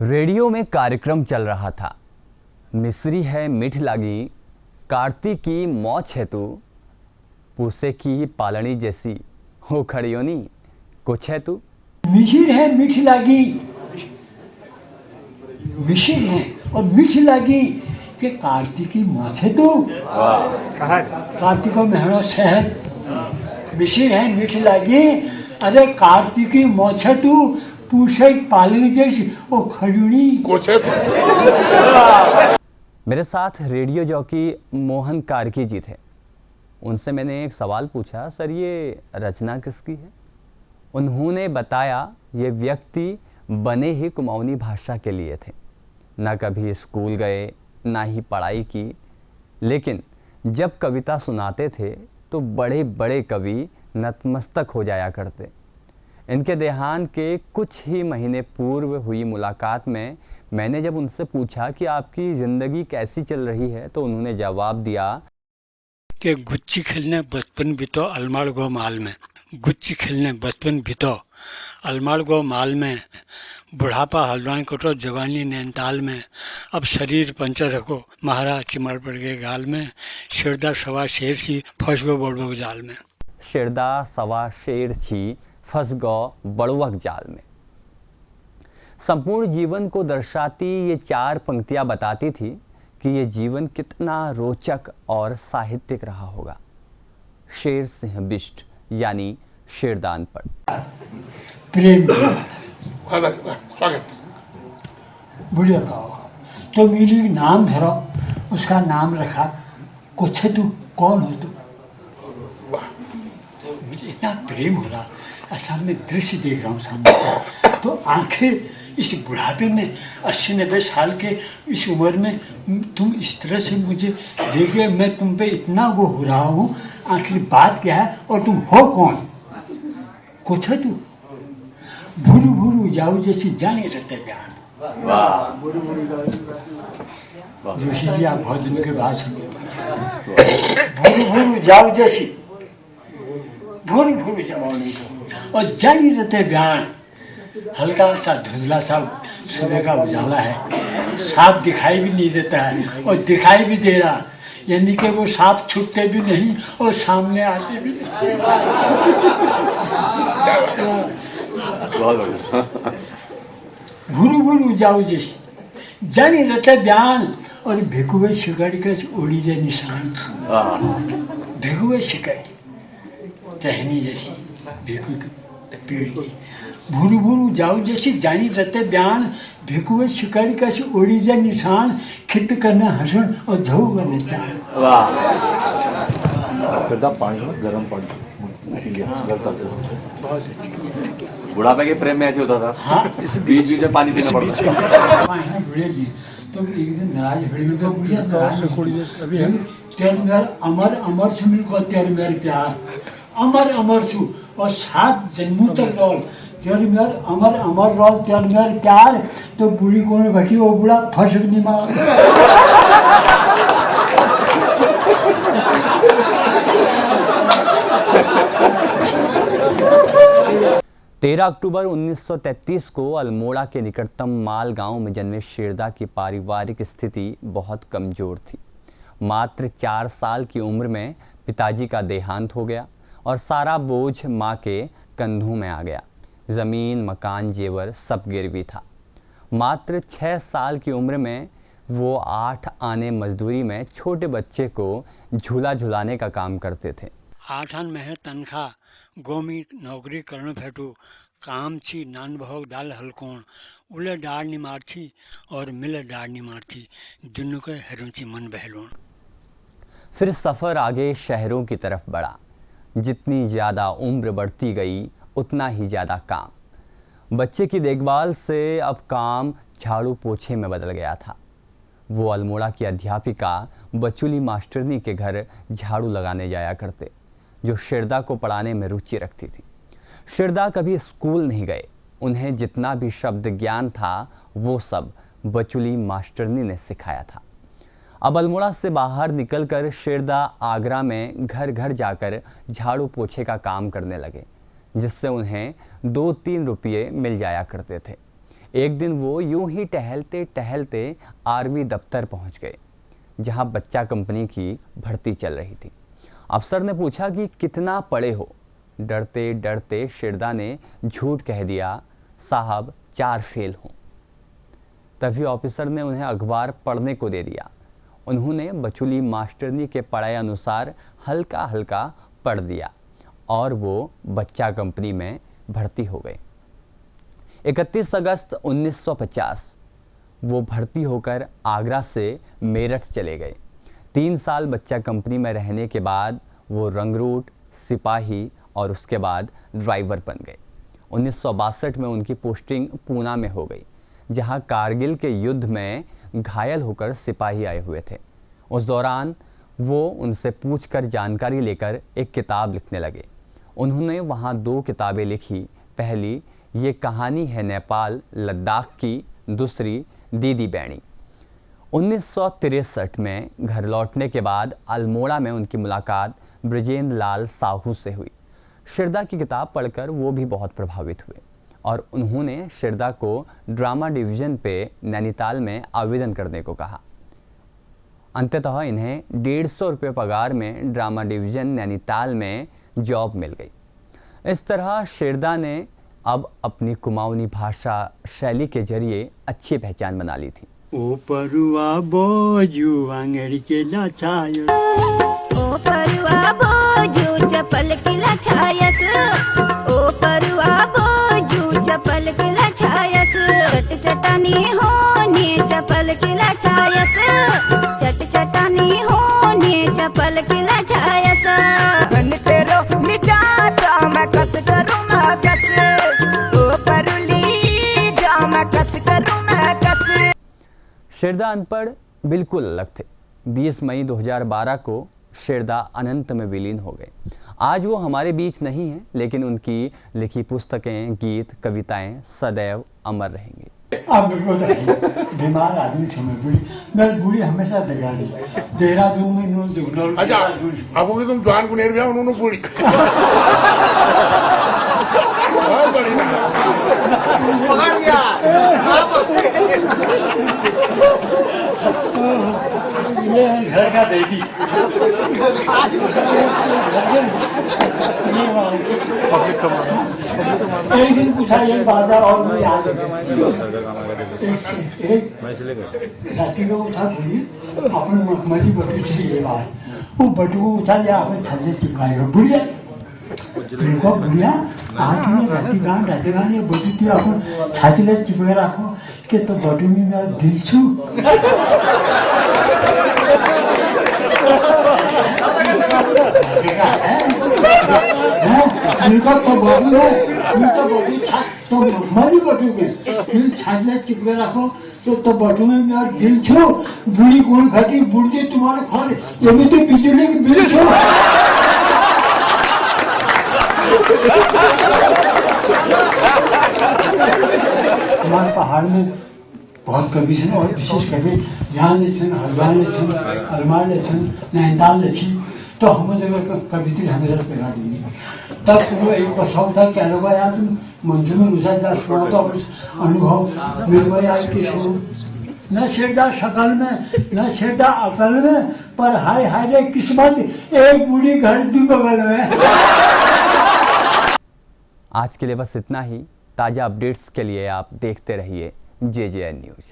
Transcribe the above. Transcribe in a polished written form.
Radio में कार्यक्रम चल रहा था। मिस्री है मीठ लागी, कार्तिक की मौज है तू, पूसे की पालनी जैसी हो खड़ियोनी, कुछ है तू। मिसिर है मीठ लागी, मिसिर है और मीठ लागी कि कार्तिक की मौज है तू। कार्तिक को मेहनो शहद, मिसिर है मीठ लागी, अरे कार्तिक की मौज है तू, पूछे पालनी जैसी वो खड़ूनी। मेरे साथ रेडियो जॉकी मोहन कार्की जी थे। उनसे मैंने एक सवाल पूछा, सर ये रचना किसकी है? उन्होंने बताया ये व्यक्ति बने ही कुमाऊनी भाषा के लिए थे। ना कभी स्कूल गए, ना ही पढ़ाई की, लेकिन जब कविता सुनाते थे तो बड़े बड़े कवि नतमस्तक हो जाया करते। इनके देहांत के कुछ ही महीने पूर्व हुई मुलाकात में मैंने जब उनसे पूछा कि आपकी ज़िंदगी कैसी चल रही है, तो उन्होंने जवाब दिया कि गुच्ची खेलने बचपन बीतो अलमाड़ गो माल में, गुच्ची खेलने बचपन बीतो अलमाड़ गो माल में, बुढ़ापा हल्द्वानी कटो जवानी नैनताल में, अब शरीर पंचर रखो महाराज चिमड़ पड़ गए गाल में, शिरदा सवा शेर सी फंस गो बड़बो जाल में। शिरदा सवा शेर छी फंस गो बड़ुअक जाल में। संपूर्ण जीवन को दर्शाती ये चार पंक्तियां बताती थी कि ये जीवन कितना रोचक और साहित्यिक रहा होगा। शेर सिंह बिष्ट यानी शेरदान पर प्रेम स्वागत बुढ़िया का होगा तो मिली नाम धरो, उसका नाम रखा कुछ है तू, कौन हो तू। मुझे इतना प्रेम हो रहा, ऐसा मैं दृश्य देख रहा हूँ सामने। तो आंखें इस बुढ़ापे में 80-90 साल के इस उम्र में तुम इस तरह से मुझे देख रहे, मैं तुम पे इतना वो हो रहा हूँ, आखिर बात क्या है और तुम हो कौन? कुछ है तू, भूरू भूरू जाओ जैसी जाने रहते बयान। जोशी जी आप बहुत दिन के बाद सुनिए, भूरू भूरू जाओ जैसी, भूरू भूरू जाओ और जाने रहते बयान। हल्का सा धुंधला सा सुबह का उजाला है, साफ दिखाई भी नहीं देता है और दिखाई भी दे रहा, यानी कि वो साफ छुपते भी नहीं और सामने आते भी नहीं। भूरू भूरू जाओ जैसी जानी रहते बयान और भेकुए शिकड़ी का उड़ी जे निशान। भेकुए शिकड़ी टहनी जैसी भेकू पेड़ की, भूरू भूरू जाओ जैसी जानी रहते बयान, भेकुए शिकारी का उड़ी जा निशान, खित करना हसन और झऊ करने चाह। गर्म पानी बहुत अच्छी। बुढ़ापे के प्रेम में ऐसे होता था। हाँ, इस बीच बीच में पानी पीना पड़ता। तो एक दिन नाराज भड़ी में तो मुझे तेरे मेर अमर अमर सुमिल को तेरे मेर प्यार, अमर अमर छू और 7 जन्मों तक रोल तेरे मेर अमर अमर रोल तेरे मेर प्यार। तो बूढ़ी कोने बैठी, वो बूढ़ा फंस नहीं मार। 13 अक्टूबर 1933 को अल्मोड़ा के निकटतम माल गांव में जन्मे शेरदा की पारिवारिक स्थिति बहुत कमजोर थी। मात्र 4 साल की उम्र में पिताजी का देहांत हो गया और सारा बोझ मां के कंधों में आ गया। ज़मीन, मकान, जेवर सब गिरवी था। मात्र 6 साल की उम्र में वो 8 आने मजदूरी में छोटे बच्चे को झूला झुलाने का काम करते थे। 8 आन में तनखा गोमी नौकरी करने फेटू, काम छी नान भोग डाल हलकोण, उले डाड़ नहीं मारती और मिले डाड़ नहीं मारती, दुनू के हरुचि मन बहलोण। फिर सफ़र आगे शहरों की तरफ बढ़ा। जितनी ज़्यादा उम्र बढ़ती गई उतना ही ज़्यादा काम। बच्चे की देखभाल से अब काम झाड़ू पोछे में बदल गया था। वो अल्मोड़ा की अध्यापिका बचुली मास्टरनी के घर झाड़ू लगाने जाया करते, जो शेरदा को पढ़ाने में रुचि रखती थी। शेरदा कभी स्कूल नहीं गए। उन्हें जितना भी शब्द ज्ञान था वो सब बचुली मास्टरनी ने सिखाया था। अब अल्मोड़ा से बाहर निकलकर शेरदा आगरा में घर घर जाकर झाड़ू पोछे का काम करने लगे, जिससे उन्हें 2-3 रुपये मिल जाया करते थे। एक दिन वो यूं ही टहलते टहलते आर्मी दफ्तर पहुंच गए, जहां बच्चा कंपनी की भर्ती चल रही थी। अफसर ने पूछा कि कितना पढ़े हो। डरते डरते शिरदा ने झूठ कह दिया, साहब 4 फेल हूँ। तभी ऑफिसर ने उन्हें अखबार पढ़ने को दे दिया। उन्होंने बचुली मास्टरनी के पढ़ाए अनुसार हल्का हल्का पढ़ दिया और वो बच्चा कंपनी में भर्ती हो गए। 31 अगस्त 1950 वो भर्ती होकर आगरा से मेरठ चले गए। 3 साल बच्चा कंपनी में रहने के बाद वो रंगरूट, सिपाही और उसके बाद ड्राइवर बन गए। 1962 में उनकी पोस्टिंग पूना में हो गई, जहां कारगिल के युद्ध में घायल होकर सिपाही आए हुए थे। उस दौरान वो उनसे पूछकर जानकारी लेकर एक किताब लिखने लगे। उन्होंने वहां 2 किताबें लिखी। पहली ये कहानी है नेपाल लद्दाख की, दूसरी दीदी बैणी। 1963 में घर लौटने के बाद अल्मोड़ा में उनकी मुलाकात ब्रजेंद्र लाल साहू से हुई। शिरदा की किताब पढ़कर वो भी बहुत प्रभावित हुए और उन्होंने शिरदा को ड्रामा डिवीज़न पे नैनीताल में आवेदन करने को कहा। अंततः इन्हें 150 रुपये पगार में ड्रामा डिवीज़न नैनीताल में जॉब मिल गई। इस तरह शिरदा ने अब अपनी कुमाऊनी भाषा शैली के जरिए अच्छी पहचान बना ली थी। ओ परुआ बोजू आंगड़ी के लाछायो, ओ परुआ बोजू चपल के लाछायस, ओ परुआ बोजू चपल के लाछायस, चट चटानी होने चपल के लाछायस, चट चटानी होने चपल के लाछायस। बन तेरो मिजाज मैं कस करूं मैं कस, ओ परुली जा मैं कस करूं मैं कस। शिरदा अनपढ़ बिल्कुल अलग थे। 20 मई 2012 को शिरदा अनंत में विलीन हो गए। आज वो हमारे बीच नहीं हैं, लेकिन उनकी लिखी पुस्तकें, गीत, कविताएं सदैव अमर रहेंगी। अब बिल्कुल नहीं। बीमार आदमी समय बूढ़ी हमेशा दिखाड़ी देहरादून में अच्छा अब होगी तुम जवान को नेर गया उन्होंने पूरी बहुत बड़ी पकड़ लिया ये घर का देती एक दिन पूछा ये बाजार और मैं याद रात्रि को उठा सी अपने मखमली बटू थी ये बात वो बटू उठा लिया अपने थल्ले चिपकाए बुढ़िया देखो बुढ़िया आज में रातिगान ये बटू थी अपन छातीला चिपके रखो कि तो बटू में मैं दिल छू इनका तो बटू है इनका बटू छात तो मखमली बटू में फिर छातीला चिपके रखो तो बटू में मेरा दिल छो बुढ़ी कौन खाती बुढ़ी तुम्हारे खाने ये भी तो बिजली की बिल छो हमारे पहाड़ में बहुत कवि छन् और विशेष कवि यहाँ छन् हरियाणा छन् अलमार छन् नैनीताल छी तो हम जगह कविता हमेशा पेगा देंगे तब वो एक शौक था क्या लोग यार तुम मंजू में मुझे जरा सुना तो अनुभव मेरे को आज की शुरू न शेरदा शकल में न शेरदा अकल में पर हाय हाय रे किस्मत एक बूढ़ी घर दी बगल में। आज के लिए बस इतना ही। ताज़ा अपडेट्स के लिए आप देखते रहिए JJN न्यूज़।